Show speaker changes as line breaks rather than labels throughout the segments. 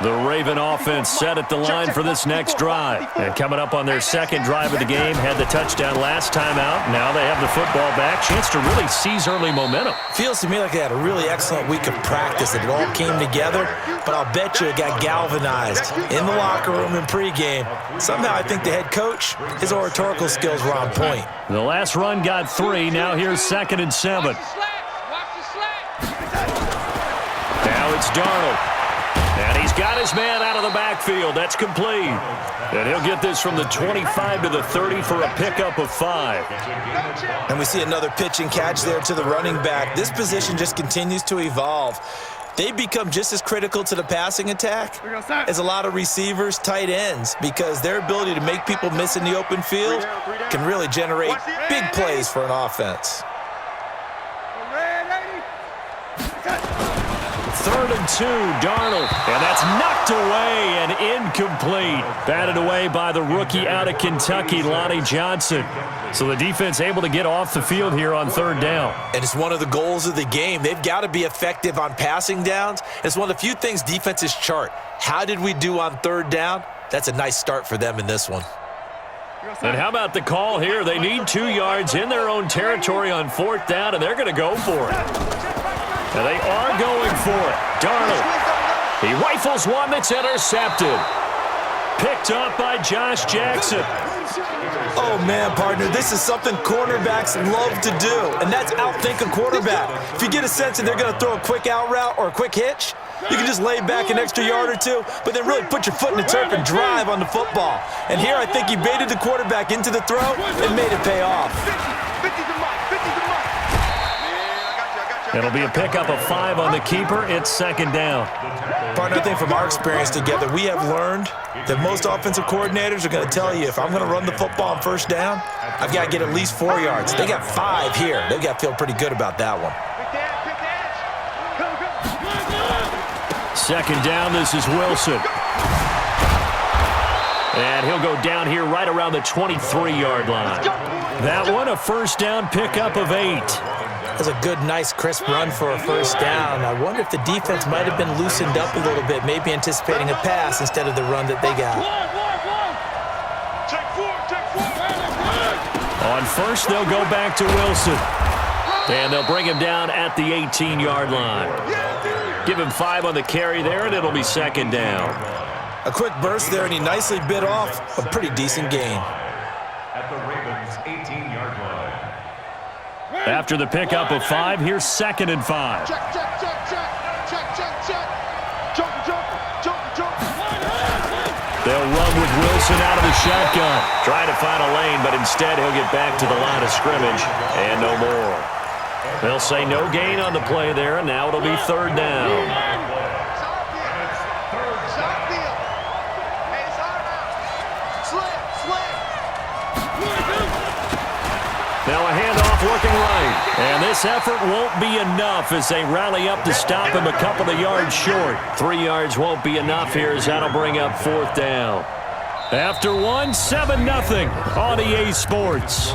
The Raven offense set at the line for this next drive. And coming up on their second drive of the game, had the touchdown last time out. Now they have the football back. Chance to really seize early momentum.
Feels to me like they had a really excellent week of practice. It all came together, but I'll bet you it got galvanized in the locker room in pregame. Somehow I think the head coach, his oratorical skills were on point.
The last run got 3. Now here's 2nd and 7. Now it's Darnold. And he's got his man out of the backfield. That's complete. And he'll get this from the 25 to the 30 for a pickup of 5.
And we see another pitch and catch there to the running back. This position just continues to evolve. They become just as critical to the passing attack as a lot of receivers, tight ends, because their ability to make people miss in the open field can really generate big plays for an offense.
3rd and 2, Darnold. And that's knocked away and incomplete. Batted away by the rookie out of Kentucky, Lonnie Johnson. So the defense able to get off the field here on 3rd down.
And it's one of the goals of the game. They've got to be effective on passing downs. It's one of the few things defenses chart. How did we do on 3rd down? That's a nice start for them in this one.
And how about the call here? They need 2 yards in their own territory on 4th down, and they're going to go for it. And they are going for it. Darnold. He rifles one that's intercepted. Picked up by Josh Jackson.
Oh, man, partner, this is something cornerbacks love to do, and that's outthink a quarterback. If you get a sense that they're going to throw a quick out route or a quick hitch, you can just lay back an extra yard or 2, but then really put your foot in the turf and drive on the football. And here I think he baited the quarterback into the throw and made it pay off.
It'll be a pickup of 5 on the keeper. It's 2nd down.
Partner, I think from our experience together, we have learned that most offensive coordinators are going to tell you, if I'm going to run the football on 1st down, I've got to get at least 4 yards. They got 5 here. They've got to feel pretty good about that one.
2nd down, this is Wilson. And he'll go down here right around the 23-yard line. That one, a 1st down pickup of 8.
That's a good, nice, crisp run for a 1st down. I wonder if the defense might have been loosened up a little bit, maybe anticipating a pass instead of the run that they got.
On 1st, they'll go back to Wilson. And they'll bring him down at the 18-yard line. Give him 5 on the carry there, and it'll be 2nd down.
A quick burst there, and he nicely bit off a pretty decent gain.
At the Ravens' 18-yard line.
After the pickup of 5, here's 2nd and 5. They'll run with Wilson out of the shotgun. Trying to find a lane, but instead he'll get back to the line of scrimmage and no more. They'll say no gain on the play there, and now it'll be 3rd down. Now a handoff looking right. And this effort won't be enough as they rally up to stop him a couple of yards short. 3 yards won't be enough here as that'll bring up 4th down. After 1, 7-0 on EA Sports.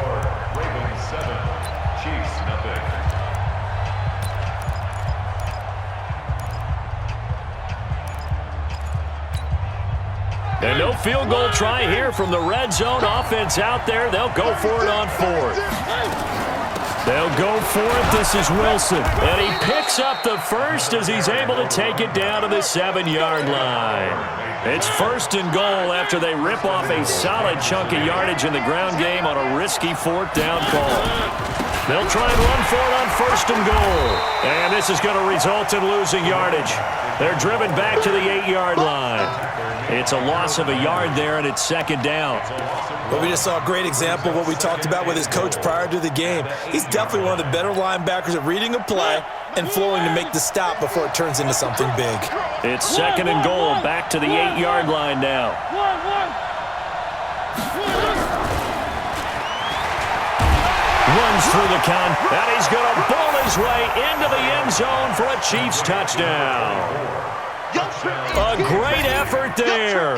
Ravens 7, Chiefs nothing.
And no field goal try here from the red zone. Offense out there. They'll go for it on 4th. They'll go for it. This is Wilson. And he picks up the 1st as he's able to take it down to the 7-yard line. It's 1st and goal after they rip off a solid chunk of yardage in the ground game on a risky 4th down call. They'll try and run for it on 1st and goal. And this is going to result in losing yardage. They're driven back to the 8-yard line. It's a loss of a yard there, and it's 2nd down.
Well, we just saw a great example of what we talked about with his coach prior to the game. He's definitely one of the better linebackers at reading a play and flowing to make the stop before it turns into something big.
It's 2nd and goal, back to the 8-yard line now. Runs through the count, and he's going to ball his way into the end zone for a Chiefs touchdown. A great effort there.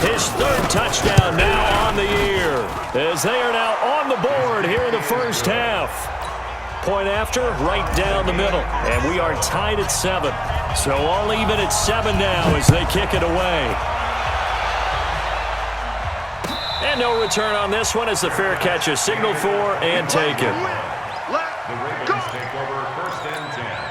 His 3rd touchdown now on the year, as they are now on the board here in the 1st half. point after, right down the middle. And we are tied at 7. So all even at 7 now as they kick it away. And no return on this one as the fair catch is signaled for and taken.
The Ravens take over 1st and 10.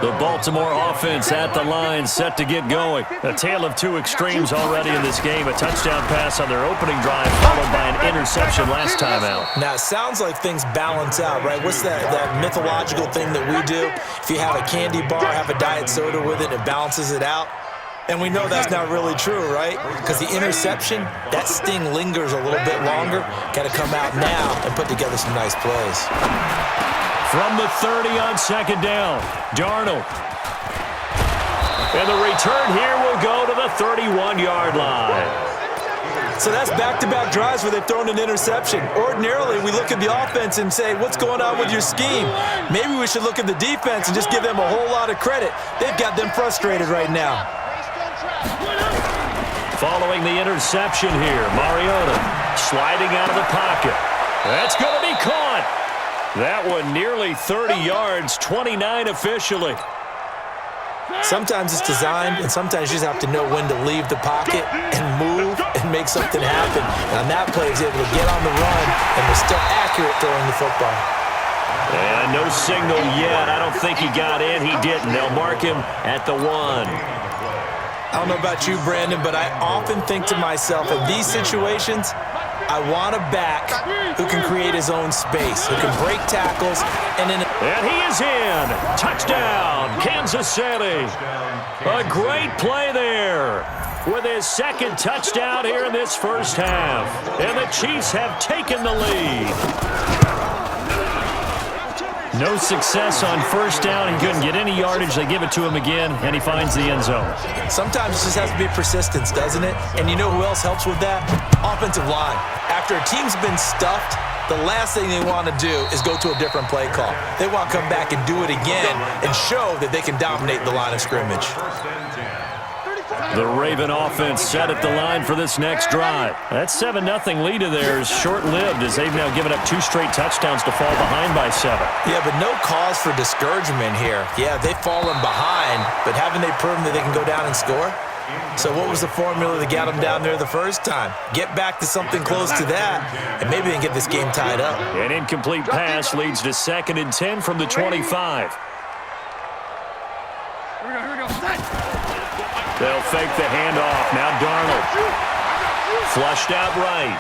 The Baltimore offense at the line, set to get going. A tale of two extremes already in this game. A touchdown pass on their opening drive, followed by an interception last time out.
Now, it sounds like things balance out, right? What's that mythological thing that we do? If you have a candy bar, have a diet soda with it, it balances it out. And we know that's not really true, right? Because the interception, that sting lingers a little bit longer. Got to come out now and put together some nice plays.
From the 30 on 2nd down, Darnold. And the return here will go to the 31-yard line.
So that's back-to-back drives where they've thrown an interception. Ordinarily, we look at the offense and say, what's going on with your scheme? Maybe we should look at the defense and just give them a whole lot of credit. They've got them frustrated right now.
Following the interception here, Mariota sliding out of the pocket. That's going to be caught. That one nearly 30 yards, 29 officially.
Sometimes it's designed, and sometimes you just have to know when to leave the pocket and move and make something happen. And on that play, he was able to get on the run and was still accurate throwing the football.
And no signal yet. I don't think he got in. He didn't. They'll mark him at the 1.
I don't know about you, Brandon, but I often think to myself, in these situations, I want a back who can create his own space, who can break tackles, and
he is in. Touchdown, Kansas City. A great play there with his 2nd touchdown here in this first half. And the Chiefs have taken the lead. No success on 1st down. He couldn't get any yardage. They give it to him again, and he finds the end zone.
Sometimes it just has to be persistence, doesn't it? And you know who else helps with that? Offensive line. After a team's been stuffed, the last thing they want to do is go to a different play call. They want to come back and do it again and show that they can dominate the line of scrimmage.
The Raven offense set at the line for this next drive. That 7-0 lead of theirs short-lived as they've now given up 2 straight touchdowns to fall behind by 7.
Yeah, but no cause for discouragement here. Yeah, they've fallen behind, but haven't they proven that they can go down and score? So what was the formula that got them down there the first time? Get back to something close to that, and maybe they can get this game tied up.
An incomplete pass leads to 2nd and 10 from the 25. They'll fake the handoff. Now Darnold. Flushed out right.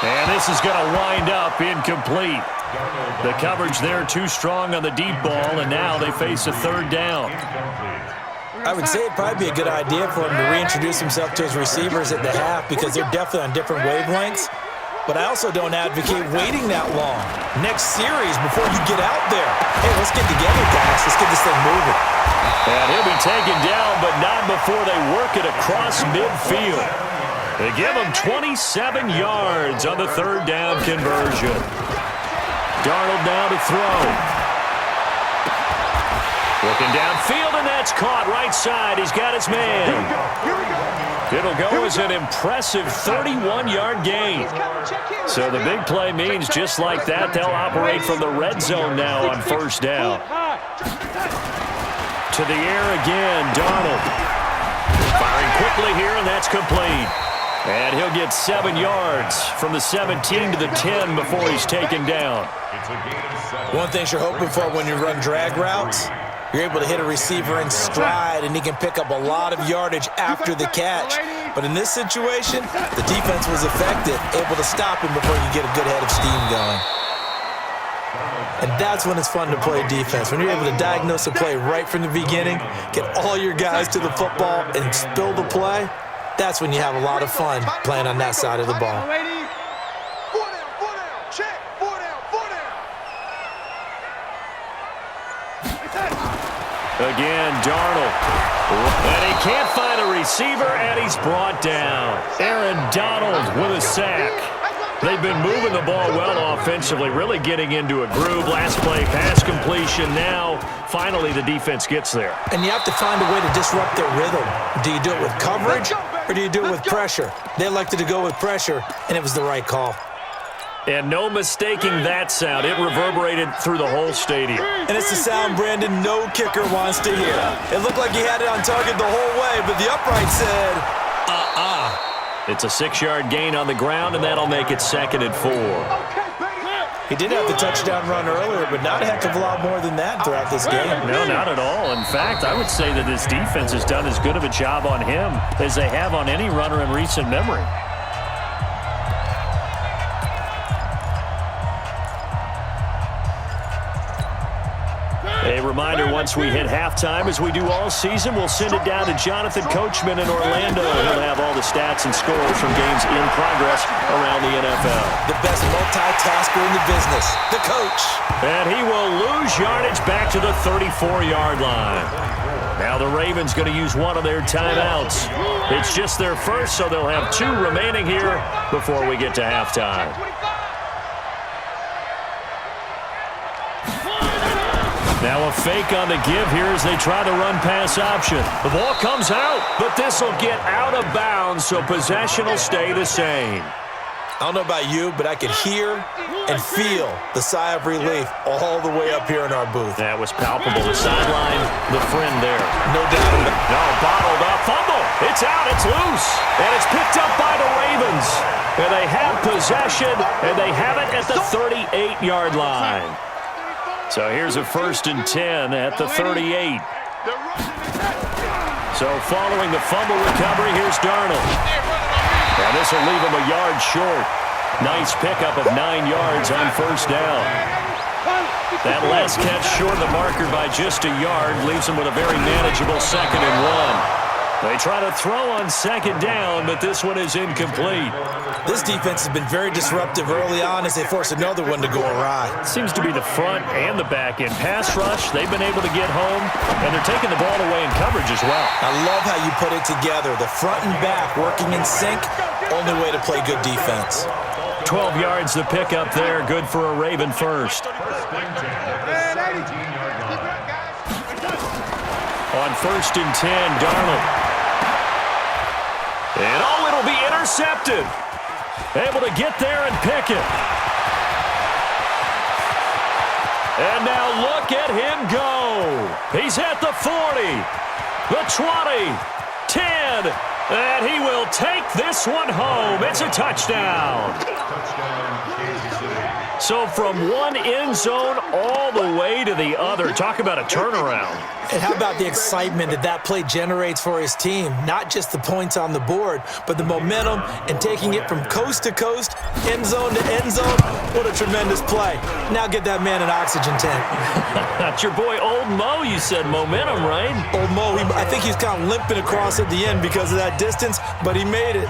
And this is going to wind up incomplete. The coverage there too strong on the deep ball, and now they face a 3rd down.
I would say it'd probably be a good idea for him to reintroduce himself to his receivers at the half because they're definitely on different wavelengths. But I also don't advocate waiting that long. Next series before you get out there. Hey, let's get together, guys. Let's get this thing moving.
And he'll be taken down, but not before they work it across midfield. They give him 27 yards on the 3rd down conversion. Darnold now to throw. Looking downfield, and that's caught right side. He's got his man. It'll go as an impressive 31-yard gain. So the big play means just like that, they'll operate from the red zone now on 1st down. To the air again, Darnold. Firing quickly here, and that's complete. And he'll get 7 yards from the 17 to the 10 before he's taken down.
One thing you're hoping for when you run drag routes, you're able to hit a receiver in stride, and he can pick up a lot of yardage after the catch. But in this situation, the defense was effective, able to stop him before you get a good head of steam going. And that's when it's fun to play defense. When you're able to diagnose a play right from the beginning, get all your guys to the football, and spill the play, that's when you have a lot of fun playing on that side of the ball.
Again, Darnold. And he can't find a receiver, and he's brought down. Aaron Donald with a sack. They've been moving the ball well offensively, really getting into a groove. Last play, pass completion. Now, finally, the defense gets there.
And you have to find a way to disrupt their rhythm. Do you do it with coverage, or do you do it with pressure? They elected to go with pressure, and it was the right call.
And no mistaking that sound. It reverberated through the whole stadium.
And it's the sound, Brandon, no kicker wants to hear. It looked like he had it on target the whole way, but the upright said,
It's a 6-yard gain on the ground, and that'll make it 2nd and 4.
He did have the touchdown run earlier, but not a heck of a lot more than that throughout this game.
No, not at all. In fact, I would say that this defense has done as good of a job on him as they have on any runner in recent memory. A reminder, once we hit halftime, as we do all season, we'll send it down to Jonathan Coachman in Orlando. He'll have all the stats and scores from games in progress around the NFL.
The best multitasker in the business, the coach.
And he will lose yardage back to the 34-yard line. Now the Ravens going to use one of their timeouts. It's just their first, so they'll have 2 remaining here before we get to halftime. Now a fake on the give here as they try the run-pass option. The ball comes out, but this will get out of bounds, so possession will stay the same.
I don't know about you, but I could hear and feel the sigh of relief all the way up here in our booth.
That was palpable. The sideline, the friend there.
No doubt about it.
No, bottled up. Fumble. It's out. It's loose. And it's picked up by the Ravens. And they have possession, and they have it at the 38-yard line. So here's a 1st and 10 at the 38. So following the fumble recovery, here's Darnold. And this will leave him a yard short. Nice pickup of 9 yards on 1st down. That last catch short of the marker by just a yard leaves him with a very manageable 2nd and 1. They try to throw on 2nd down, but this one is incomplete.
This defense has been very disruptive early on as they force another one to go awry.
Seems to be the front and the back end. Pass rush, they've been able to get home, and they're taking the ball away in coverage as well.
I love how you put it together. The front and back working in sync, only way to play good defense.
12 yards to pick up there, good for a Raven first. On 1st and 10, Darnold. And it'll be intercepted. Able to get there and pick it. And now look at him go. He's at the 40, the 20, 10, and he will take this one home. It's a touchdown. So from one end zone all the way to the other. Talk about a turnaround.
And how about the excitement that play generates for his team? Not just the points on the board, but the momentum and taking it from coast to coast, end zone to end zone. What a tremendous play. Now get that man an oxygen tank.
That's your boy Old Mo, you said. Momentum, right?
Old Mo, I think he's kind of limping across at the end because of that distance, but he made it.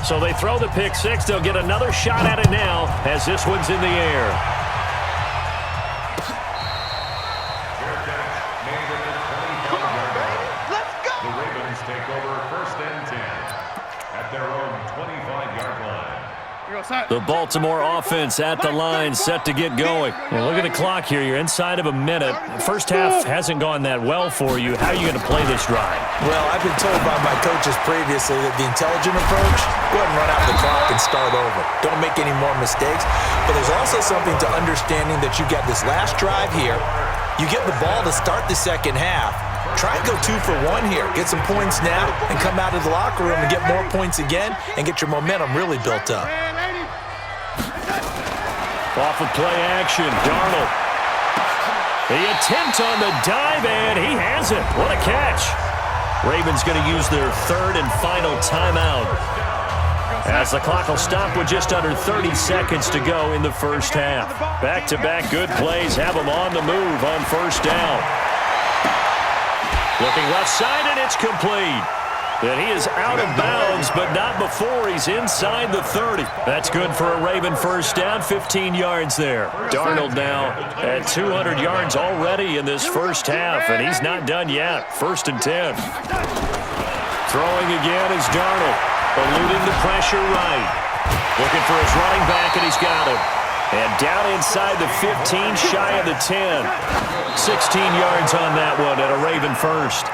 So they throw the pick six. They'll get another shot at it now as this one's in the air.
Let's go. The Ravens take over 1st and 10 at their own 25-yard line.
The Baltimore offense at the line, set to get going. Well, look at the clock here. You're inside of a minute. First half hasn't gone that well for you. How are you going to play this drive?
Well, I've been told by my coaches previously that the intelligent approach, go ahead and run out the clock and start over. Don't make any more mistakes. But there's also something to understanding that you got this last drive here. You get the ball to start the second half. Try and go 2 for 1 here. Get some points now and come out of the locker room and get more points again and get your momentum really built up.
Off of play action, Darnold. The attempt on the dive, and he has it. What a catch. Ravens going to use their 3rd and final timeout, as the clock will stop with just under 30 seconds to go in the first half. Back-to-back good plays have them on the move on 1st down. Looking left side, and it's complete. And he is out of bounds, but not before he's inside the 30. That's good for a Raven first down, 15 yards there. Darnold now at 200 yards already in this first half, and he's not done yet. 1st and 10. Throwing again is Darnold, eluding the pressure right. Looking for his running back, and he's got him. And down inside the 15, shy of the 10. 16 yards on that one at a Raven first.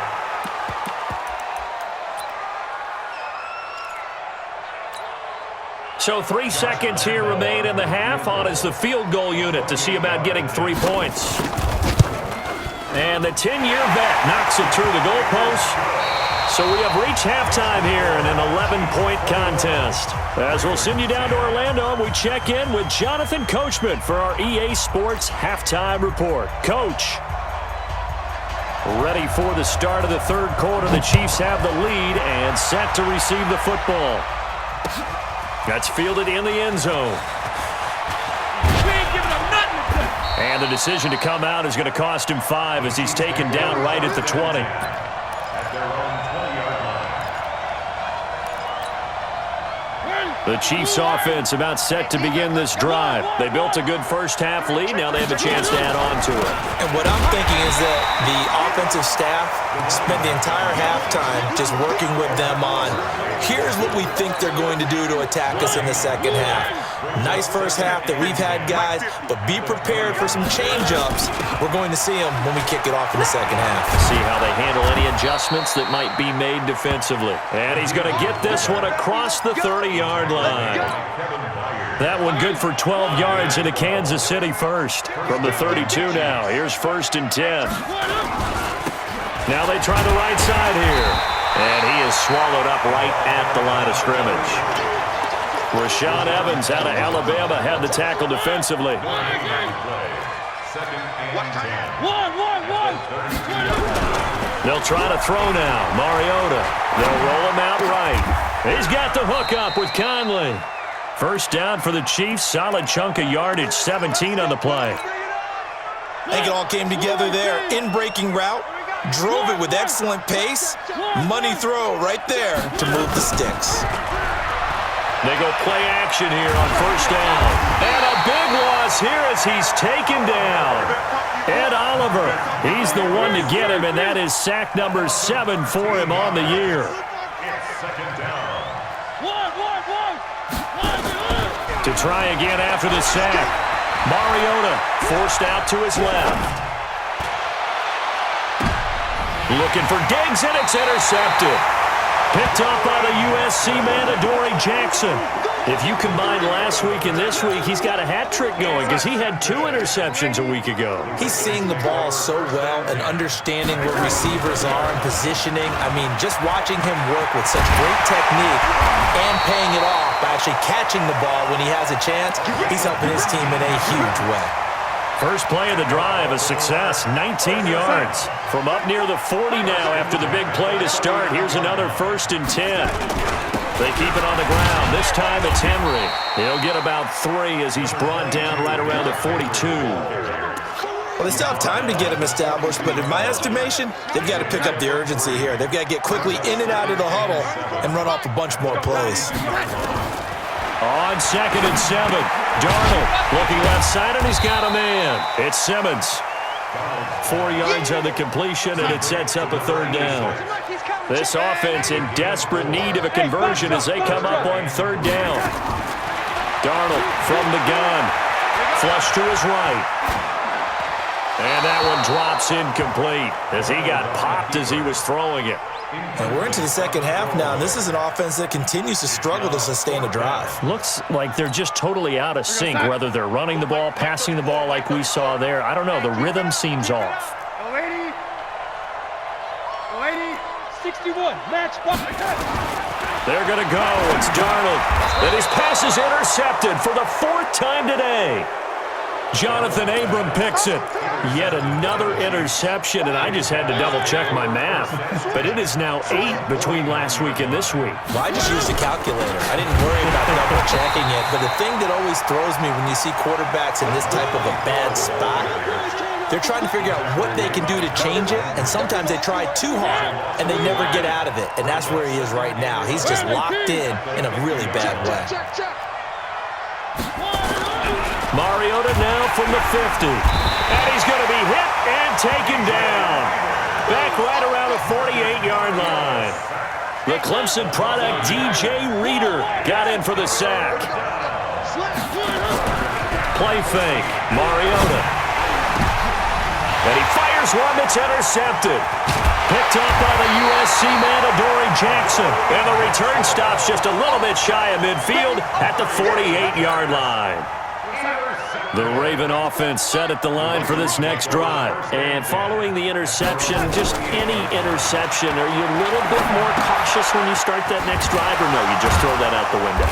So 3 seconds here remain in the half. On is the field goal unit to see about getting 3 points. And the 10-year vet knocks it through the goalpost. So we have reached halftime here in an 11-point contest. As we'll send you down to Orlando, we check in with Jonathan Coachman for our EA Sports Halftime Report. Coach. Ready for the start of the third quarter. The Chiefs have the lead and set to receive the football. That's fielded in the end zone. And the decision to come out is going to cost him 5 as he's taken down right at the 20. The Chiefs offense about set to begin this drive. They built a good first half lead. Now they have a chance to add on to it.
And what I'm thinking is that the offensive staff spent the entire halftime just working with them on, here's what we think they're going to do to attack us in the second half. Nice first half that we've had, guys, but be prepared for some change-ups. We're going to see them when we kick it off in the second half.
See how they handle any adjustments that might be made defensively. And he's going to get this one across the 30-yard line. That one good for 12 yards into Kansas City first. From the 32 now, here's 1st and 10. Now they try the right side here. And he is swallowed up right at the line of scrimmage. Rashaan Evans out of Alabama had the tackle defensively. They'll try to throw now. Mariota. They'll roll him out right. He's got the hook up with Conley. First down for the Chiefs. Solid chunk of yardage. 17 on the play.
I think it all came together there. In-breaking route. Drove it with excellent pace. Money throw right there to move the sticks.
They go play action here on first down. And a big loss here as he's taken down. Ed Oliver, he's the one to get him, and that is sack number 7 for him on the year. To try again after the sack. Mariota forced out to his left. Looking for Diggs, and it's intercepted. Picked up by the USC man, Adoree Jackson. If you combine last week and this week, he's got a hat trick going because he had 2 interceptions a week ago.
He's seeing the ball so well and understanding where receivers are and positioning. I mean, just watching him work with such great technique and paying it off by actually catching the ball when he has a chance, he's helping his team in a huge way.
First play of the drive, a success, 19 yards. From up near the 40 now after the big play to start. Here's another 1st and 10. They keep it on the ground. This time it's Henry. He'll get about 3 as he's brought down right around the 42.
Well, they still have time to get him established, but in my estimation, they've got to pick up the urgency here. They've got to get quickly in and out of the huddle and run off a bunch more plays.
On 2nd and 7, Darnold looking left side, and he's got a man. It's Simmons. 4 yards on the completion, and it sets up a 3rd down. This offense in desperate need of a conversion as they come up on 3rd down. Darnold from the gun. Flush to his right. And that one drops incomplete as he got popped as he was throwing it.
And we're into the second half now, and this is an offense that continues to struggle to sustain a drive.
Looks like they're just totally out of sync, whether they're running the ball, passing the ball like we saw there. I don't know. The rhythm seems off.
61, match ball.
They're going to go. It's Darnold. And his pass is intercepted for the 4th time today. Jonathan Abram picks it. Yet another interception, and I just had to double-check my math. But it is now 8 between last week and this week.
Well, I just used a calculator. I didn't worry about double-checking it. But the thing that always throws me when you see quarterbacks in this type of a bad spot, they're trying to figure out what they can do to change it, and sometimes they try too hard, and they never get out of it. And that's where he is right now. He's just locked in a really bad way.
Mariota now from the 50. And he's going to be hit and taken down. Back right around the 48-yard line. The Clemson product, DJ Reader, got in for the sack. Play fake. Mariota. And he fires one that's intercepted. Picked up by the USC man, Adoree Jackson. And the return stops just a little bit shy of midfield at the 48-yard line. The Raven offense set at the line for this next drive. And following the interception, just any interception, are you a little bit more cautious when you start that next drive, or no, you just throw that out the window?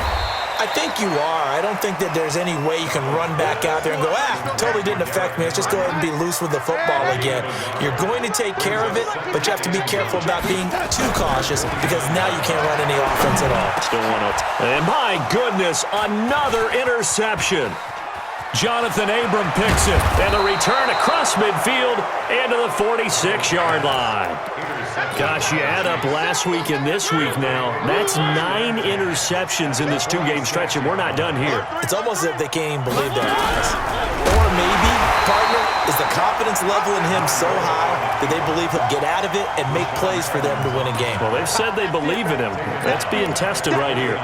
I think you are. I don't think that there's any way you can run back out there and go, totally didn't affect me. Let's just go ahead and be loose with the football again. You're going to take care of it, but you have to be careful about being too cautious because now you can't run any offense at all.
Still 1-0. And my goodness, another interception. Jonathan Abram picks it, and the return across midfield into the 46-yard line. Gosh, you add up last week and this week now. That's 9 interceptions in this 2-game stretch, and we're not done here.
It's almost as if they can't even believe their eyes. Or maybe, partner, is the confidence level in him so high that they believe he'll get out of it and make plays for them to win a game.
Well, they've said they believe in him. That's being tested right here.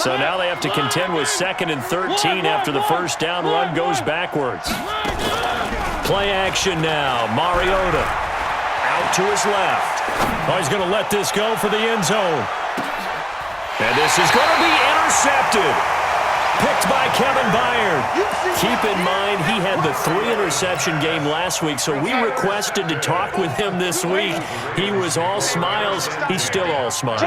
So now they have to contend with 2nd and 13 after the first down run goes backwards. Play action now. Mariota out to his left. Oh, he's going to let this go for the end zone. And this is going to be intercepted. Picked by Kevin Byard. Keep in mind, he had the 3-interception game last week, so we requested to talk with him this week. He was all smiles. He's still all smiles.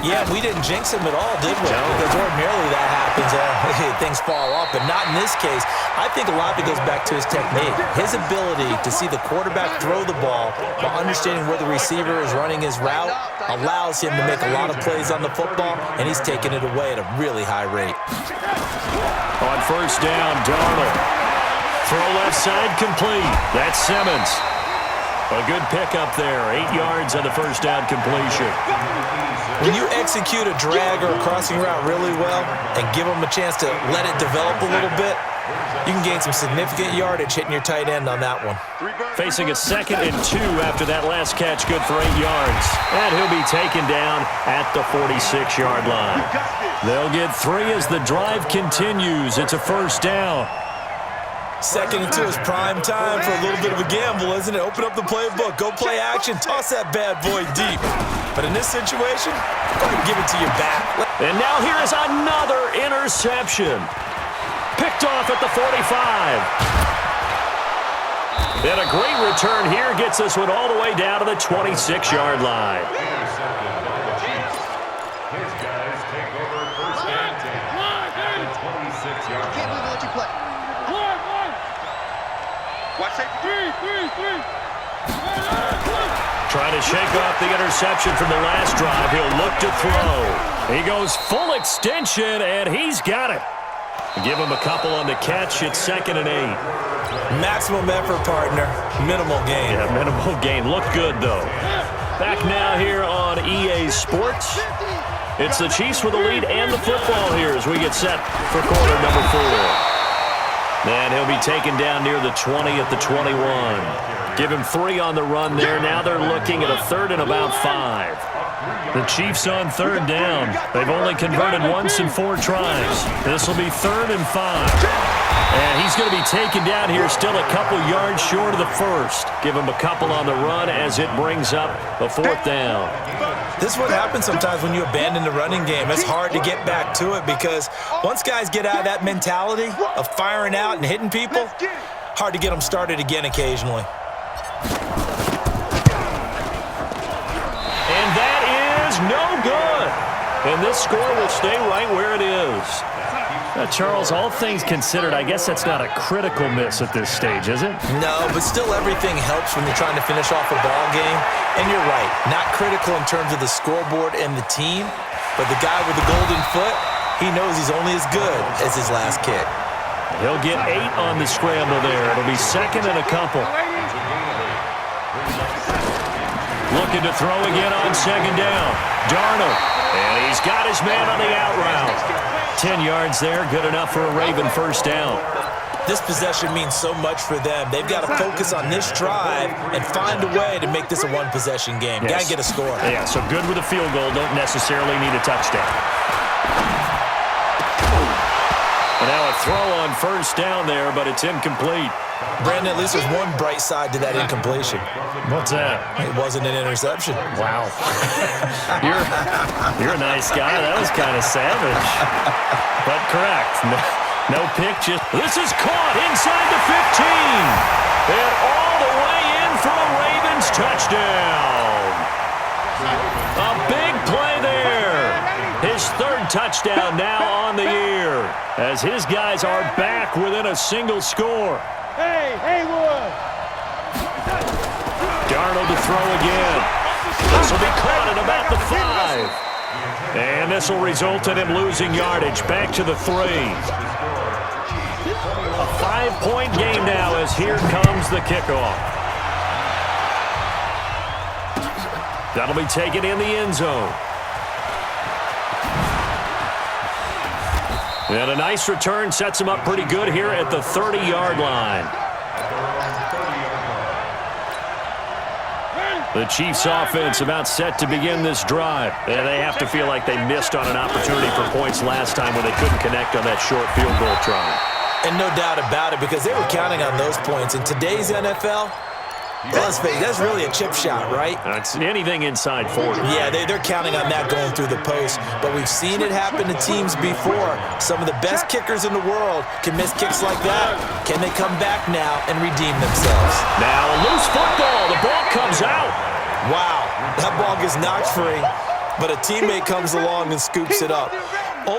Yeah, we didn't jinx him at all, did we? No. Because ordinarily that happens. Things fall off, but not in this case. I think a lot of it goes back to his technique. His ability to see the quarterback throw the ball while understanding where the receiver is running his route allows him to make a lot of plays on the football, and he's taking it away at a really high rate.
On first down, Darnold. Throw left side complete. That's Simmons. A good pickup there. 8 yards on the first down completion.
When you execute a drag or a crossing route really well and give them a chance to let it develop a little bit, you can gain some significant yardage hitting your tight end on that one.
Facing a 2nd and 2 after that last catch, good for 8 yards. And he'll be taken down at the 46-yard line. They'll get 3 as the drive continues. It's a first down.
2nd and 2 is prime time for a little bit of a gamble, isn't it? Open up the playbook, go play action, toss that bad boy deep. But in this situation, go ahead and give it to your back.
And now here is another interception. Picked off at the 45. And a great return here gets this one all the way down to the 26-yard line.
His guys take over first and 10 at the 26-yard line.
Can't believe they let you play. Watch that. 3.
Trying to shake off the interception from the last drive. He'll look to throw. He goes full extension, and he's got it. Give him a couple on the catch. It's 2nd and 8.
Maximum effort, partner. Minimal gain.
Yeah, minimal gain. Look good, though. Back now here on EA Sports. It's the Chiefs with the lead and the football here as we get set for quarter number 4. And he'll be taken down near the 20 at the 21. Give him 3 on the run there. Now they're looking at a 3rd and about 5. The Chiefs on 3rd down. They've only converted once in 4 tries. This will be 3rd and 5. And he's going to be taken down here still a couple yards short of the 1st. Give him a couple on the run as it brings up a 4th down.
This is what happens sometimes when you abandon the running game. It's hard to get back to it because once guys get out of that mentality of firing out and hitting people, hard to get them started again occasionally.
And that is no good. And this score will stay right where it is. Charles, all things considered, I guess that's not a critical miss at this stage, is it?
No, but still everything helps when you're trying to finish off a ball game. And you're right, not critical in terms of the scoreboard and the team, but the guy with the golden foot, he knows he's only as good as his last kick.
He'll get 8 on the scramble there. It'll be 2nd and a couple. Looking to throw again on 2nd down. Darnold, and he's got his man on the out route. 10 yards there, good enough for a Raven first down.
This possession means so much for them. They've got to focus on this drive and find a way to make this a one-possession game. Got to get a score.
Yeah, so good with a field goal, don't necessarily need a touchdown. And now a throw on first down there, but it's incomplete.
Brandon, at least there's one bright side to that incompletion.
What's that?
It wasn't an interception.
Wow. you're a nice guy. That was kind of savage. But correct. No pick. This is caught inside the 15. And all the way in for a Ravens touchdown. A big play there. His third touchdown now on the year as his guys are back within a single score.
Hey, Haywood!
Darnold to throw again. This will be caught at about the 5. And this will result in him losing yardage back to the 3. A 5-point game now as here comes the kickoff. That'll be taken in the end zone. And a nice return sets him up pretty good here at the 30-yard line. The Chiefs' offense about set to begin this drive. And they have to feel like they missed on an opportunity for points last time when they couldn't connect on that short field goal try.
And no doubt about it, because they were counting on those points. In today's NFL, let's face it, that's really a chip shot, right?
That's anything inside 40.
Yeah, they're counting on that going through the post. But we've seen it happen to teams before. Some of the best kickers in the world can miss kicks like that. Can they come back now and redeem themselves?
Now a loose football. The ball comes out.
Wow, that ball gets knocked free, but a teammate comes along and scoops it up. It's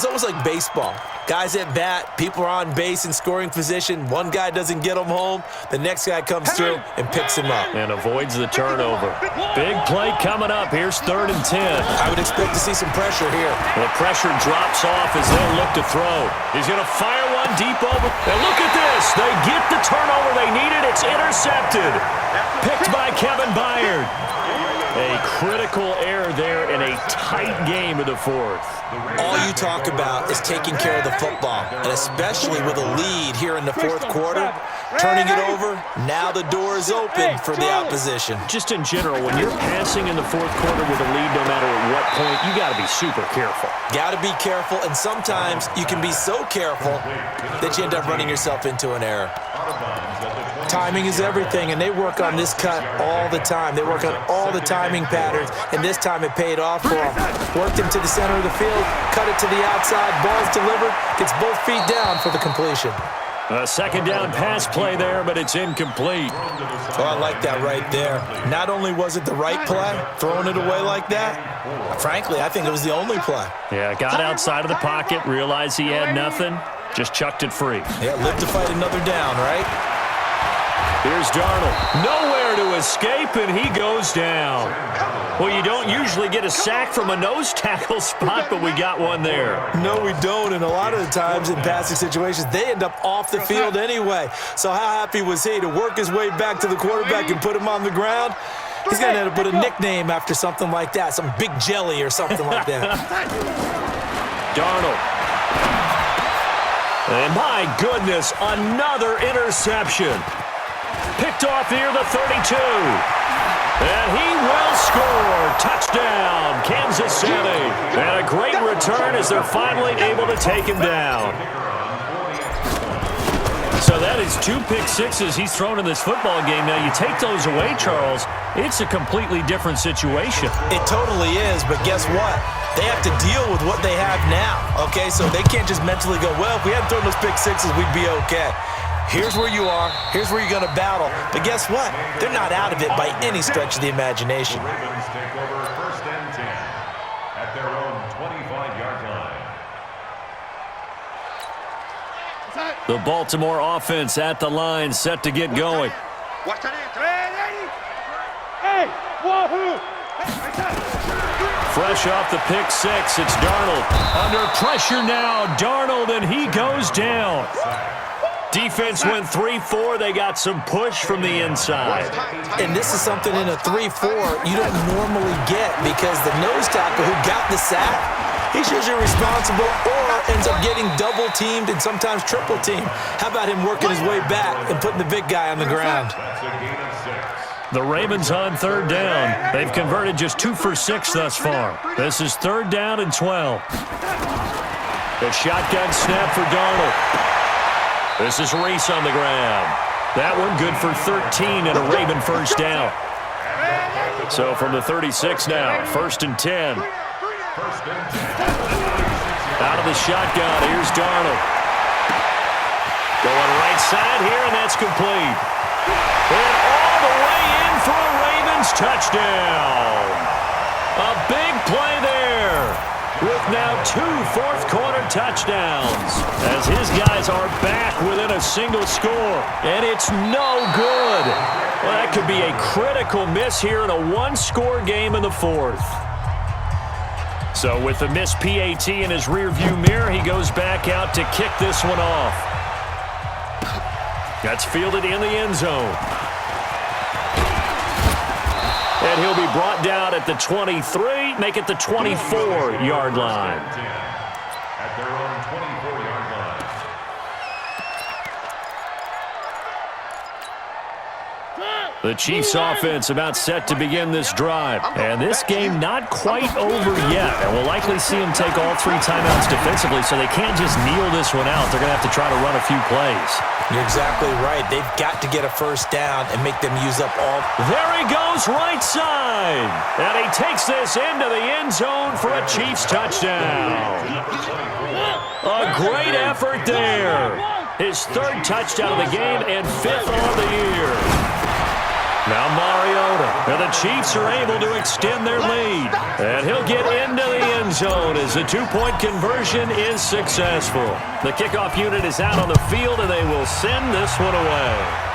almost like baseball. Guys at bat, people are on base in scoring position. One guy doesn't get him home. The next guy comes through and picks him up.
And avoids the turnover. Big play coming up. Here's 3rd and 10.
I would expect to see some pressure here.
The pressure drops off as they look to throw. He's going to fire one deep over. And look at this. They get the turnover they needed. It's intercepted. Picked by Kevin Byard. A critical error there in a tight game of the 4th.
All you talk about is taking care of the football, and especially with a lead here in the 4th quarter, turning it over, now the door is open for the opposition.
Just in general, when you're passing in the 4th quarter with a lead, no matter at what point, you got to be super careful.
Got to be careful, and sometimes you can be so careful that you end up running yourself into an error. Timing is everything, and they work on this cut all the time. They work on all the timing patterns, and this time it paid off for them. Worked him to the center of the field, cut it to the outside, ball's delivered, gets both feet down for the completion.
A 2nd down pass play there, but it's incomplete.
Oh, I like that right there. Not only was it the right play, throwing it away like that, frankly, I think it was the only play.
Yeah, got outside of the pocket, realized he had nothing, just chucked it free.
Yeah, live to fight another down, right?
Here's Darnold. Nowhere to escape, and he goes down. Well, you don't usually get a sack from a nose tackle spot, but we got one there.
No, we don't, and a lot of the times in passing situations, they end up off the field anyway. So how happy was he to work his way back to the quarterback and put him on the ground? He's going to end up with a nickname after something like that, some Big Jelly or something like that.
Darnold. And my goodness, another interception. Picked off near the 32. And he will score. Touchdown, Kansas City. And a great return as they're finally able to take him down. So that is 2 pick sixes he's thrown in this football game. Now, you take those away, Charles, it's a completely different situation.
It totally is, but guess what? They have to deal with what they have now, okay? So they can't just mentally go, well, if we hadn't thrown those pick sixes, we'd be okay. Here's where you are. Here's where you're going to battle. But guess what? They're not out of it by any stretch of the imagination.
The Ravens take over 1st and 10 at their own 25-yard line.
The Baltimore offense at the line, set to get going.
Watch that in.
Hey, wahoo!
Fresh off the pick 6, it's Darnold. Under pressure now, Darnold, and he goes down. Defense went 3-4. They got some push from the inside.
And this is something in a 3-4 you don't normally get because the nose tackle who got the sack, he's usually responsible or ends up getting double-teamed and sometimes triple-teamed. How about him working his way back and putting the big guy on the ground?
That's a gain of 6.
The Ravens on 3rd down. They've converted just 2 for 6 thus far. This is 3rd down and 12. A shotgun snap for Darnold. This is Reese on the ground. That one good for 13 and a Raven first down. So from the 36 now, 1st and 10. Out of the shotgun, here's Darnold. Going right side here, and that's complete. And all the way in for a Ravens touchdown. A big play there, with now 2 fourth-quarter touchdowns, as his guys are back within a single score, and it's no good. Well, that could be a critical miss here in a one-score game in the 4th. So with the missed PAT in his rearview mirror, he goes back out to kick this one off. That's fielded in the end zone. And he'll be brought down at the 23, make it the 24-yard line.
At their own 24-yard line.
The Chiefs offense about set to begin this drive. And this game not quite over yet. And we'll likely see them take all 3 timeouts defensively, so they can't just kneel this one out. They're going to have to try to run a few plays.
You're exactly right. They've got to get a first down and make them use up all.
There he goes right side. And he takes this into the end zone for a Chiefs touchdown. A great effort there. His 3rd touchdown of the game and 5th on the year. Now Mariota, and the Chiefs are able to extend their lead. And he'll get into the end zone as the 2-point conversion is successful. The kickoff unit is out on the field, and they will send this one away.